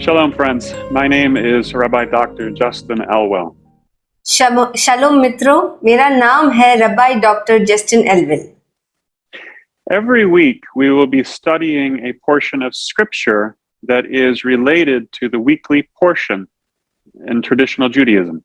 Shalom, friends. My name is Rabbi Dr. Justin Elwell. शालोम मित्रों, मेरा नाम है rabbi doctor Justin Elwell. Every week, we will be studying a portion of Scripture that is related to the weekly portion in traditional Judaism.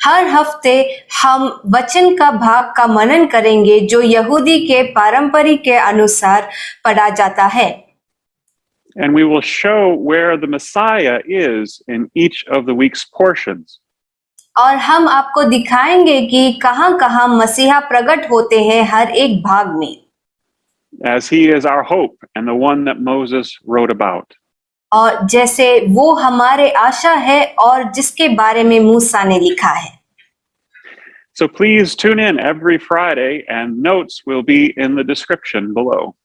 हर हफ्ते हम वचन का भाग का मनन करेंगे जो यहूदी के पारंपरिक के अनुसार पढ़ा जाता है। And we will show where the Messiah is in each of the week's portions. और हम आपको दिखाएंगे कि कहां-कहां मसीहा प्रकट होते हैं हर एक भाग में। As he is our hope and the one that Moses wrote about. और जैसे वो हमारे आशा है और जिसके बारे में मूसा ने लिखा है। So please tune in every Friday and notes will be in the description below.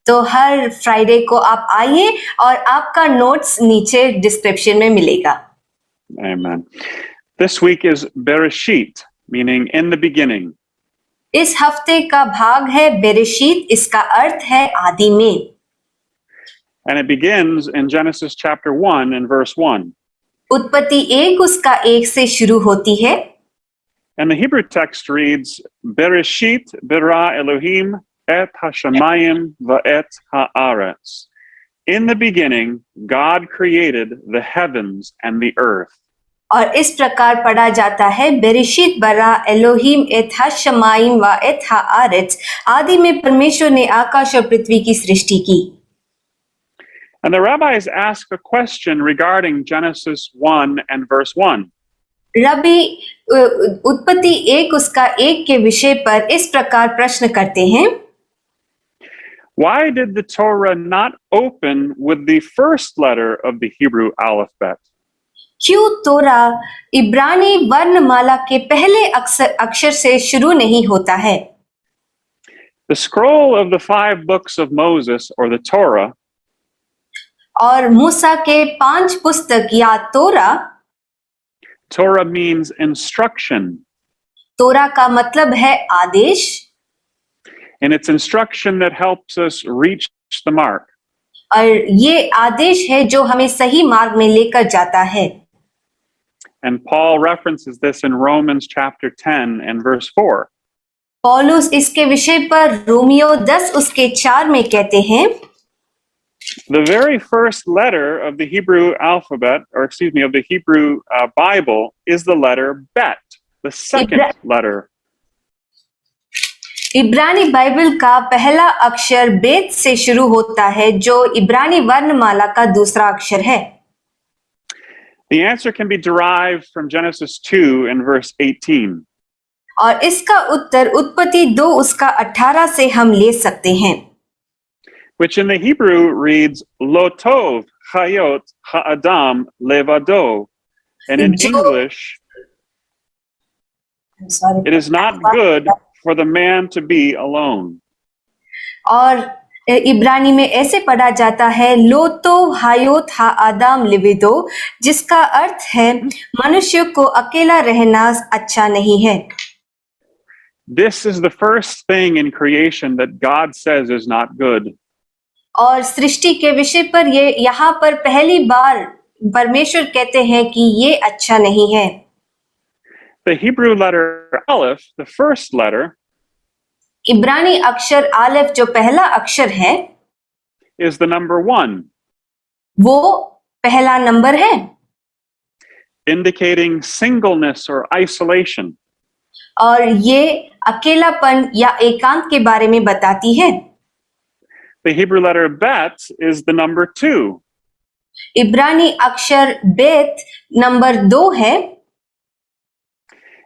तो हर फ्राइडे को आप आइए और आपका नोट्स नीचे डिस्क्रिप्शन में मिलेगा। Amen. This week is Bereshit, meaning in the beginning. इस हफ्ते का भाग है बेरेशीत, इसका अर्थ है आदि में। And it begins in Genesis chapter 1 and verse 1. उत्पत्ति 1 उसका 1 से शुरू होती है। And the Hebrew text reads, Bereshit bara Elohim et hashamayim va'et haaretz. In the beginning, God created the heavens and the earth. और इस प्रकार पढ़ा जाता है, बेरेशीत बरा एलोहिम एत हशमाइम व एत हाआरेत्स। आदि में परमेश्वर ने आकाश और पृथ्वी की सृष्टि की। And the rabbis ask a question regarding Genesis 1 and verse 1. रबी उत्पत्ति 1 उसका 1 के विषय पर इस प्रकार प्रश्न करते हैं। Why did the Torah not open with the first letter of the Hebrew alphabet? क्यों तोरा इब्रानी वर्णमाला के पहले अक्षर से शुरू नहीं होता है? The scroll of the 5 books of Moses, or the Torah, और मूसा के 5 पुस्तक या तोरा, Torah means instruction, तोरा का मतलब है आदेश, and it's instruction that helps us reach the mark. और ये आदेश है जो हमें सही मार्ग में लेकर जाता है। And Paul references this in Romans chapter 10 and verse 4. पौलुस इसके विषय पर रोमियो 10 उसके 4 में कहते हैं, The very first letter of the Hebrew alphabet, or excuse me, of the Hebrew Bible is the letter Bet, the second letter. इब्रानी Bible का पहला अक्षर बेत से शुरू होता है जो इब्रानी वर्णमाला का दूसरा अक्षर है। The answer can be derived from Genesis 2 and verse 18. और इसका उत्तर उत्पत्ति 2 उसका 18 से हम ले सकते हैं। Which in the Hebrew reads, Lo tov chayot ha'adam levado. And in English, it is not good for the man to be alone. और इब्रानी में ऐसे पढ़ा जाता है, लोतो हायोत हा आदाम लिविदो, जिसका अर्थ है मनुष्य को अकेला रहना अच्छा नहीं है। This is the first thing in creation that God says is not good. और सृष्टि के विषय पर ये यहाँ पर पहली बार परमेश्वर कहते हैं कि ये अच्छा नहीं है। The Hebrew letter Aleph, the first letter, इब्रानी अक्षर आलेफ जो पहला अक्षर है, is the number 1. वो पहला नंबर है, indicating singleness or isolation. और ये अकेलापन या एकांत के बारे में बताती है। The Hebrew letter Bet is the number 2. इब्रानी अक्षर बेत नंबर 2 है,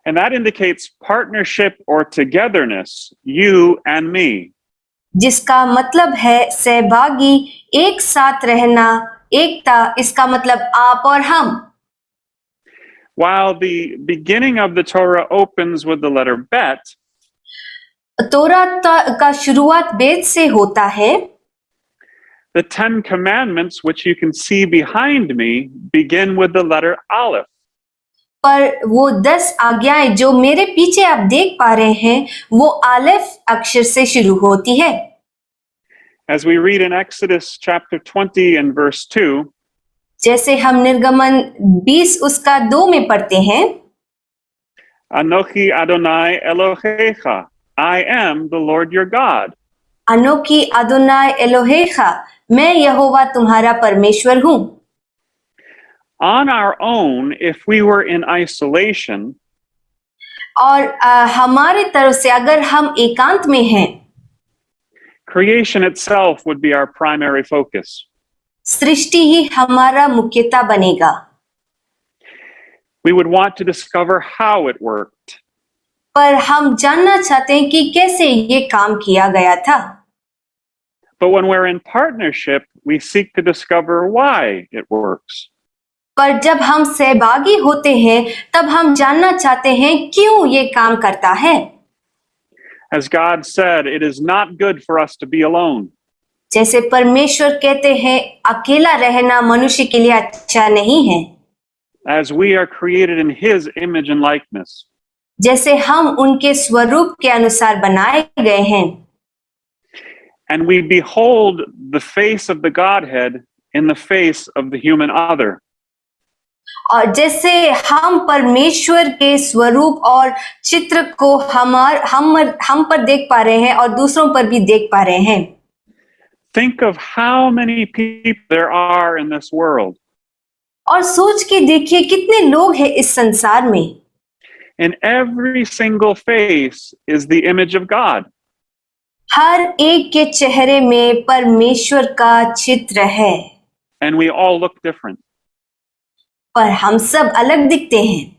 and that indicates partnership or togetherness, you and me. जिसका मतलब है सहभागी, एक साथ रहना, एकता, इसका मतलब आप और हम। While the beginning of the Torah opens with the letter Bet, तोरा का शुरुआत बेत से होता है। The 10 commandments, which you can see behind me, begin with the letter Aleph. पर वो 10 आज्ञाएं जो मेरे पीछे आप देख पा रहे हैं, वो आलेफ अक्षर से शुरू होती है। As we read in Exodus chapter 20 and verse 2, जैसे हम निर्गमन 20 उसका 2 में पढ़ते हैं, Anochi Adonai Elohecha, I am the Lord your God. अनोखी अदोनाय एलोहेखा, मैं यहोवा तुम्हारा परमेश्वर हूँ। On our own, if we were in isolation, और हमारे तरफ से अगर हम एकांत में हैं, creation itself would be our primary focus. सृष्टि ही हमारा मुख्यता बनेगा। We would want to discover how it worked. पर हम जानना चाहते हैं कि कैसे ये काम किया गया था। But when we're in partnership, we seek to discover why it works. पर जब हम सहभागी होते हैं, तब हम जानना चाहते हैं क्यों ये काम करता है। As God said, it is not good for us to be alone. जैसे परमेश्वर कहते हैं, अकेला रहना मनुष्य के लिए अच्छा नहीं है। As we are created in His image and likeness. जैसे हम उनके स्वरूप के अनुसार बनाए गए हैं, And we behold the face of the Godhead in the face of the human other. और जैसे हम परमेश्वर के स्वरूप और चित्र को हम पर देख पा रहे हैं और दूसरों पर भी देख पा रहे हैं। Think of how many people there are in this world. और सोच के देखिए कितने लोग हैं इस संसार में। In every single face is the image of God. हर एक के चेहरे में परमेश्वर का चित्र है, And we all look different. पर हम सब अलग दिखते हैं।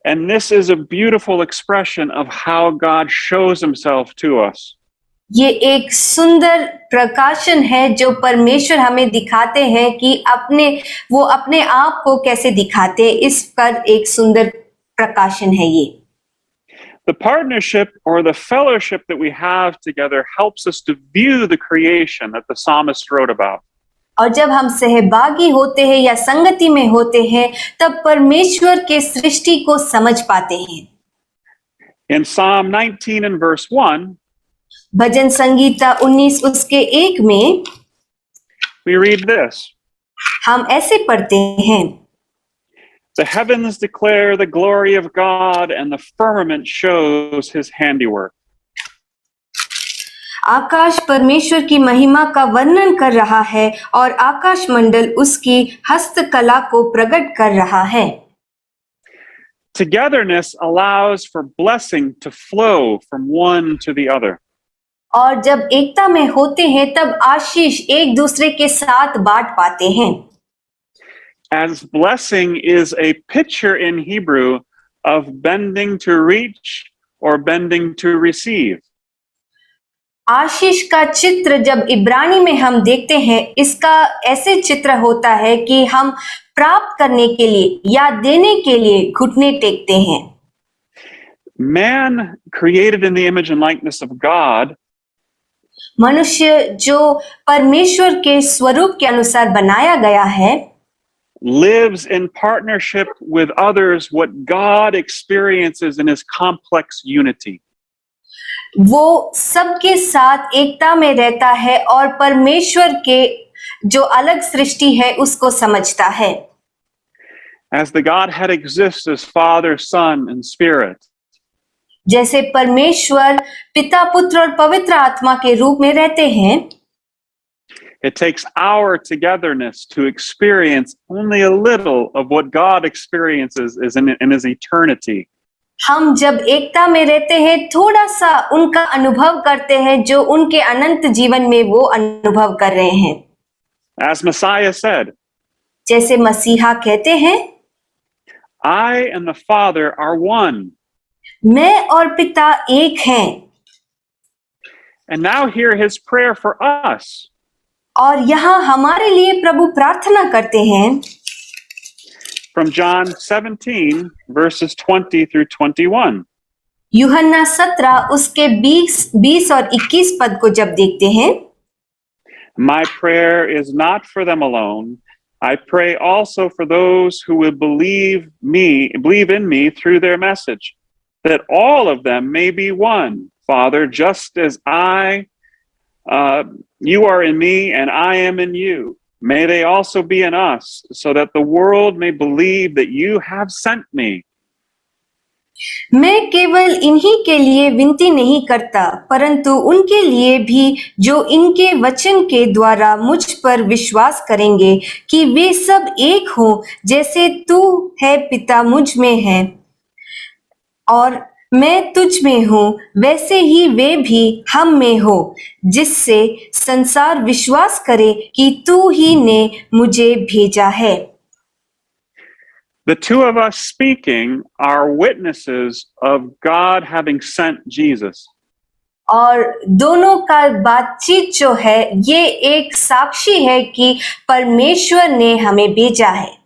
And this is a beautiful expression of how God shows Himself to us. ये एक सुंदर प्रकाशन है जो परमेश्वर हमें दिखाते हैं कि वो अपने आप को कैसे दिखाते हैं, इस पर एक सुंदर प्रकाशन है ये। The partnership or the fellowship that we have together helps us to view the creation that the psalmist wrote about. और जब हम सहभागी होते हैं या संगति में होते हैं, तब परमेश्वर के सृष्टि को समझ पाते हैं। In Psalm 19 and verse 1, भजन संगीता 19 उसके 1 में we read this. हम ऐसे पढ़ते हैं, The heavens declare the glory of God, and the firmament shows His handiwork. आकाश परमेश्वर की महिमा का वर्णन कर रहा है और आकाश मंडल उसकी हस्तकला को प्रकट कर रहा है। Togetherness allows for blessing to flow from one to the other. और जब एकता में होते हैं, तब आशीष एक दूसरे के साथ बांट पाते हैं। As blessing is a picture in Hebrew of bending to reach or bending to receive. आशीष का चित्र जब इब्रानी में हम देखते हैं, इसका ऐसे चित्र होता है कि हम प्राप्त करने के लिए या देने के लिए घुटने टेकते हैं। Man, created in the image and likeness of God, मनुष्य जो परमेश्वर के स्वरूप के अनुसार बनाया गया है, lives in partnership with others what God experiences in His complex unity. वो सबके साथ एकता में रहता है और परमेश्वर के जो अलग सृष्टि है उसको समझता है। As the Godhead exists as Father, Son, and Spirit, जैसे परमेश्वर पिता, पुत्र और पवित्र आत्मा के रूप में रहते हैं, it takes our togetherness to experience only a little of what God experiences is in His eternity. हम जब एकता में रहते हैं, थोड़ा सा उनका अनुभव करते हैं जो उनके अनंत जीवन में वो अनुभव कर रहे हैं। As Messiah said, जैसे मसीहा कहते हैं, I and the Father are one. मैं और पिता एक हैं। And now hear His prayer for us. और यहाँ हमारे लिए प्रभु प्रार्थना करते हैं। From John 17, verses 20 through 21. यूहन्ना 17 उसके 20 और 21 पद को जब देखते हैं, My prayer is not for them alone. I pray also for those who will believe in me through their message, that all of them may be one. Father, just as you are in me and I am in you, may they also be in us, so that the world may believe that you have sent me. मैं केवल इन्हीं के लिए विनती नहीं करता, परंतु उनके लिए भी जो इनके वचन के द्वारा मुझ पर विश्वास करेंगे, कि वे सब एक हों, जैसे तू है पिता मुझ में है और मैं तुझ में हूँ, वैसे ही वे भी हम में हो, जिससे संसार विश्वास करे कि तू ही ने मुझे भेजा है। The two of us speaking are witnesses of God having sent Jesus. और दोनों का बातचीत जो है, ये एक साक्षी है कि परमेश्वर ने हमें भेजा है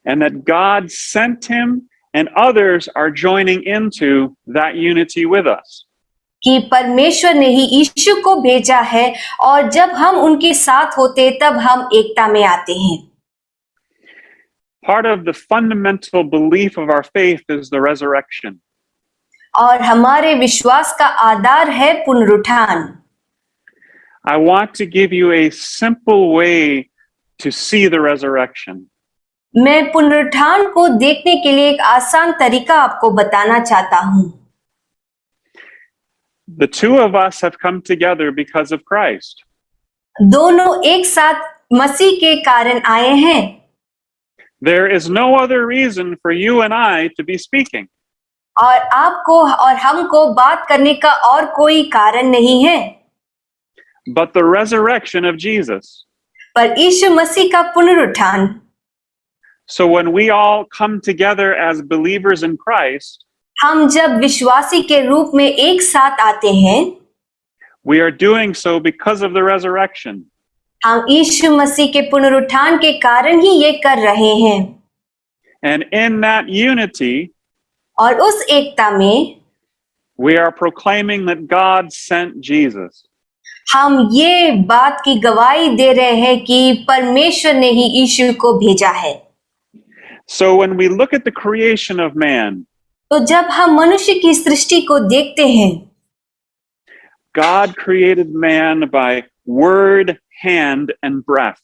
And that God sent him and others are joining into that unity with us. कि परमेश्वर ने ही यीशु को भेजा है और जब हम उनके साथ होते तब हम एकता में आते हैं। Part of the fundamental belief of our faith is the resurrection. और हमारे विश्वास का आधार है पुनरुत्थान। I want to give you a simple way to see the resurrection. मैं पुनरुत्थान को देखने के लिए एक आसान तरीका आपको बताना चाहता हूँ। The two of us have come together because of Christ. दोनों एक साथ मसीह के कारण आए हैं। There is no other reason for you and I to be speaking. और आपको और हमको बात करने का और कोई कारण नहीं है, But the resurrection of Jesus. पर यीशु मसीह का पुनरुत्थान। So when we all come together as believers in Christ, हम जब विश्वासी के रूप में एक साथ आते हैं, we are doing so because of the resurrection. हम यीशु मसीह के पुनरुत्थान के कारण ही ये कर रहे हैं। And in that unity, और उस एकता में we are proclaiming that God sent Jesus. हम ये बात की गवाही दे रहे हैं कि परमेश्वर ने ही यीशु को भेजा है। So when we look at the creation of man, तो जब हम मनुष्य की सृष्टि को देखते हैं, God created man by word, hand, and breath.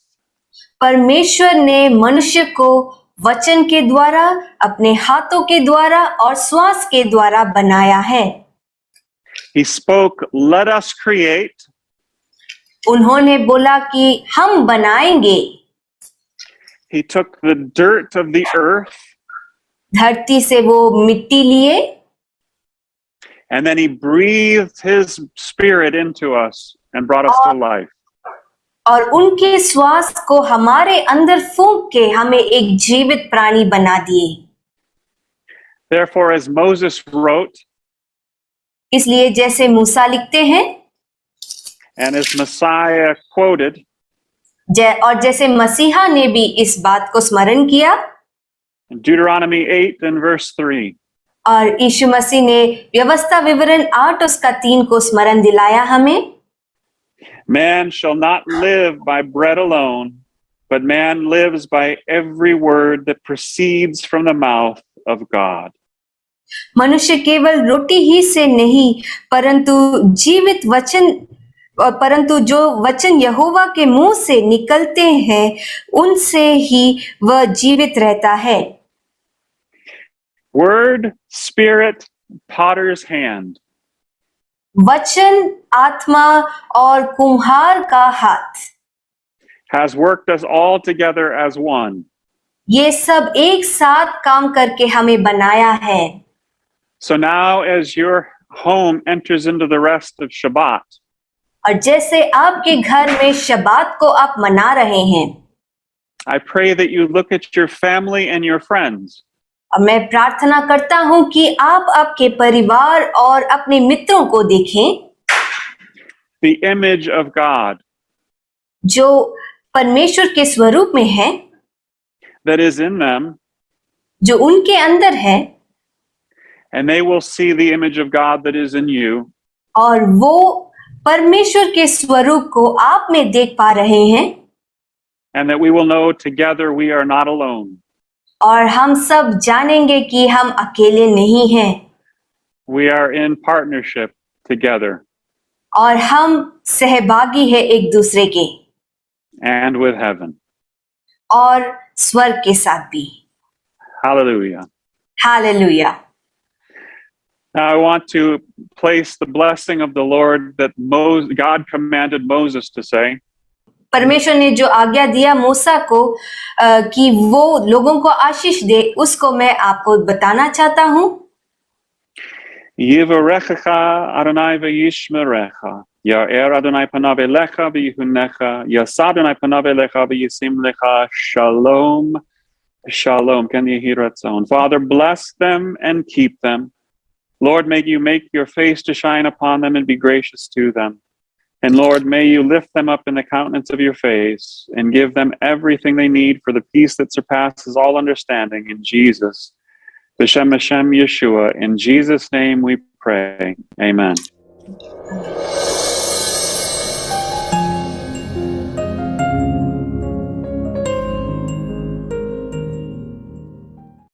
परमेश्वर ने मनुष्य को वचन के द्वारा, अपने हाथों के द्वारा और श्वास के द्वारा बनाया है। He spoke, "Let us create," उन्होंने बोला कि हम बनाएंगे। He took the dirt of the earth, धरती से वो मिट्टी लिए and then he breathed his spirit into us and brought us to life. और उनके श्वास को हमारे अंदर फूंक के हमें एक जीवित प्राणी बना दिए। Therefore, as Moses wrote, इसलिए जैसे मूसा लिखते हैं and as Messiah quoted, और जैसे मसीहा ने भी इस बात को स्मरण किया, in Deuteronomy 8 and verse 3, और यीशु मसीह ने व्यवस्था विवरण 8 उसका 3 को स्मरण दिलाया हमें। man shall not live by bread alone, but man lives by every word that proceeds from the mouth of God. मनुष्य केवल रोटी ही से नहीं, परंतु जो वचन यहोवा के मुंह से निकलते हैं, उनसे ही वह जीवित रहता है। Word, spirit, potter's hand. वचन, आत्मा और कुम्हार का हाथ, Has worked us all together as one. ये सब एक साथ काम करके हमें बनाया है। So now as your home enters into the rest of Shabbat, और जैसे आपके घर में शबात को आप मना रहे हैं, I pray that you look at your family and your friends और मैं प्रार्थना करता हूं कि आप आपके परिवार और अपने मित्रों को देखें, the image of God जो परमेश्वर के स्वरूप में है, that is in them, जो उनके अंदर है, and they will see the image of God that is in you. और वो परमेश्वर के स्वरूप को आप में देख पा रहे हैं, And that we will know together we are not alone. और हम सब जानेंगे कि हम अकेले नहीं हैं, We are in partnership together. और हम सहभागी हैं एक दूसरे के। and with heaven. और स्वर्ग के साथ भी। Hallelujah. Hallelujah. Now I want to place the blessing of the Lord that God commanded Moses to say. परमेश्वर ने जो आज्ञा दिया मूसा को कि वो लोगों को आशीष दे, उसको मैं आपको बताना चाहता हूँ। Yivarechecha Adonai v'yishmerecha. Ya'er Adonai panav elecha v'yihunecha. Yasad Adonai panav elecha v'yisim lecha. Shalom, shalom. Ken yehi ratzon. Father, bless them and keep them. Lord, may you make your face to shine upon them and be gracious to them. And Lord, may you lift them up in the countenance of your face and give them everything they need for the peace that surpasses all understanding in Jesus. B'Shem Hashem Yeshua. In Jesus' name we pray. Amen.